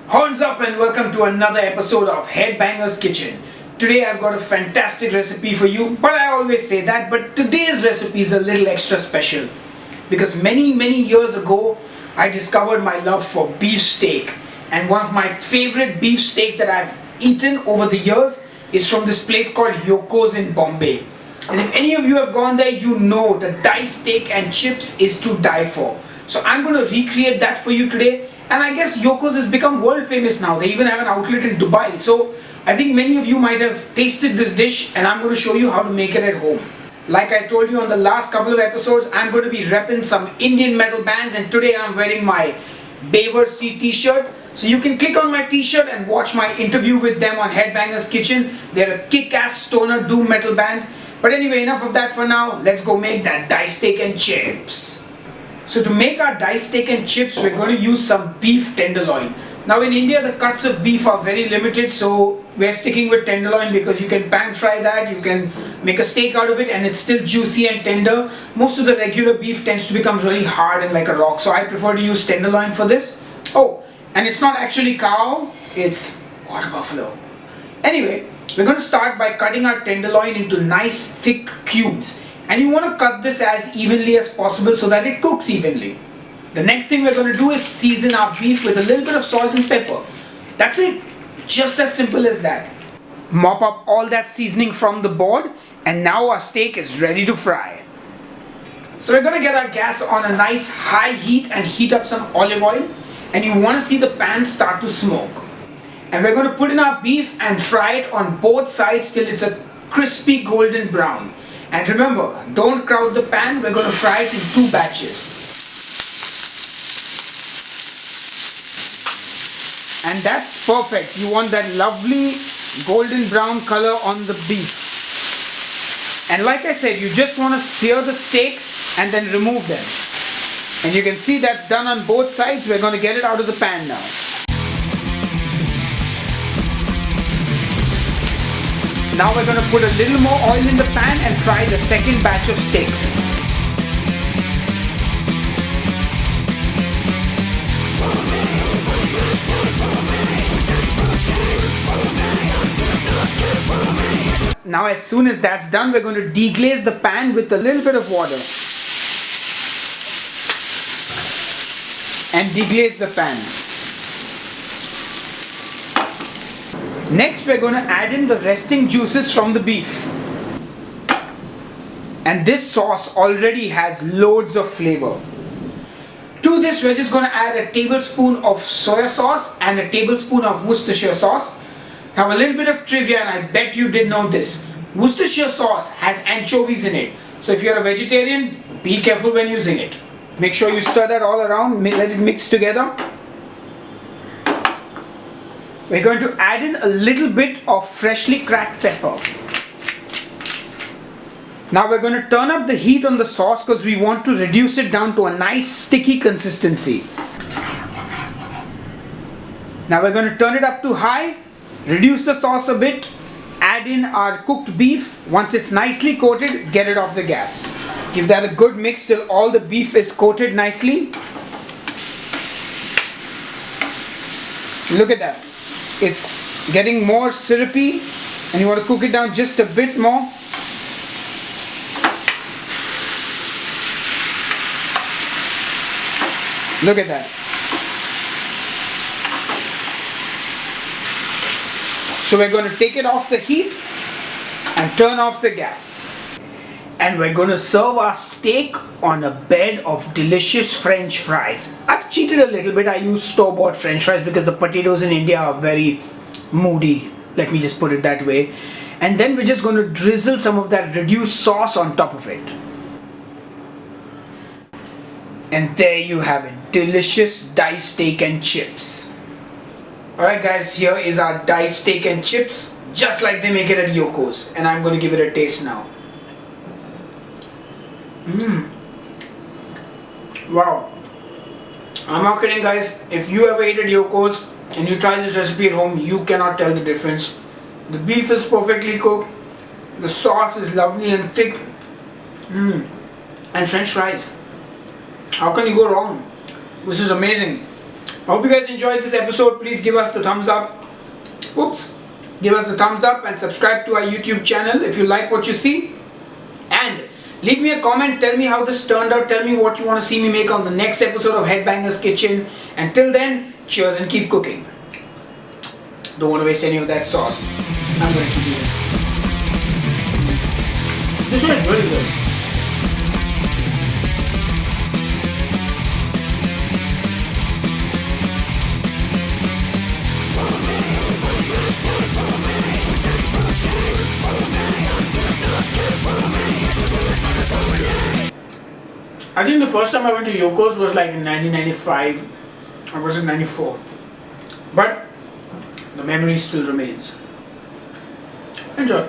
Horns up and welcome to another episode of Headbanger's Kitchen. Today I've got a fantastic recipe for you, but I always say that, but today's recipe is a little extra special because many years ago I discovered my love for beef steak, and one of my favorite beef steaks that I've eaten over the years is from this place called Yoko's in Bombay. And if any of you have gone there, you know that diced steak and chips is to die for. So I'm going to recreate that for you today. And I guess Yoko's has become world famous now. They even have an outlet in Dubai. So I think many of you might have tasted this dish, and I'm going to show you how to make it at home. Like I told you on the last couple of episodes, I'm going to be repping some Indian metal bands, and today I'm wearing my Beaver C t-shirt. So you can click on my t-shirt and watch my interview with them on Headbanger's Kitchen. They're a kick-ass stoner doom metal band. But anyway, enough of that for now. Let's go make that diced steak and chips. So to make our diced steak and chips, we're going to use some beef tenderloin. Now in India, the cuts of beef are very limited, so we're sticking with tenderloin because you can pan fry that, you can make a steak out of it, and it's still juicy and tender. Most of the regular beef tends to become really hard and like a rock, so I prefer to use tenderloin for this. Oh, and it's not actually cow, it's water buffalo. Anyway, we're going to start by cutting our tenderloin into nice thick cubes. And you want to cut this as evenly as possible so that it cooks evenly. The next thing we're going to do is season our beef with a little bit of salt and pepper. That's it. Just as simple as that. Mop up all that seasoning from the board, and now our steak is ready to fry. So we're going to get our gas on a nice high heat and heat up some olive oil. And you want to see the pan start to smoke. And we're going to put in our beef and fry it on both sides till it's a crispy golden brown. And remember, don't crowd the pan, we're going to fry it in 2 batches. And that's perfect. You want that lovely golden brown color on the beef. And like I said, you just want to sear the steaks and then remove them. And you can see that's done on both sides. We're going to get it out of the pan now. Now we're going to put a little more oil in the pan and fry the second batch of steaks. Now as soon as that's done, we're going to deglaze the pan with a little bit of water. And deglaze the pan. Next, we're going to add in the resting juices from the beef. And this sauce already has loads of flavor. To this, we're just going to add a tablespoon of soya sauce and a tablespoon of Worcestershire sauce. Now a little bit of trivia, and I bet you didn't know this. Worcestershire sauce has anchovies in it. So if you're a vegetarian, be careful when using it. Make sure you stir that all around, let it mix together. We're going to add in a little bit of freshly cracked pepper. Now we're going to turn up the heat on the sauce because we want to reduce it down to a nice sticky consistency. Now we're going to turn it up to high, reduce the sauce a bit, add in our cooked beef. Once it's nicely coated, get it off the gas. Give that a good mix till all the beef is coated nicely. Look at that. It's getting more syrupy, and you want to cook it down just a bit more. Look at that. So we're going to take it off the heat and turn off the gas. And we're going to serve our steak on a bed of delicious French fries. I've cheated a little bit. I use store-bought French fries because the potatoes in India are very moody. Let me just put it that way. And then we're just going to drizzle some of that reduced sauce on top of it. And there you have it. Delicious diced steak and chips. Alright guys, here is our diced steak and chips, just like they make it at Yoko's. And I'm going to give it a taste now. Wow. I'm not kidding guys. If you ever ate at Yoko's and you try this recipe at home, you cannot tell the difference. The beef is perfectly cooked. The sauce is lovely and thick. And French fries. How can you go wrong? This is amazing. Hope you guys enjoyed this episode. Please give us the thumbs up. Oops. Give us the thumbs up and subscribe to our YouTube channel if you like what you see. And leave me a comment. Tell me how this turned out. Tell me what you want to see me make on the next episode of Headbanger's Kitchen. Until then, cheers and keep cooking. Don't want to waste any of that sauce. I'm going to keep eating. This one is really good. I think the first time I went to Yoko's was like in 1995 or was it 94? But the memory still remains. Enjoy.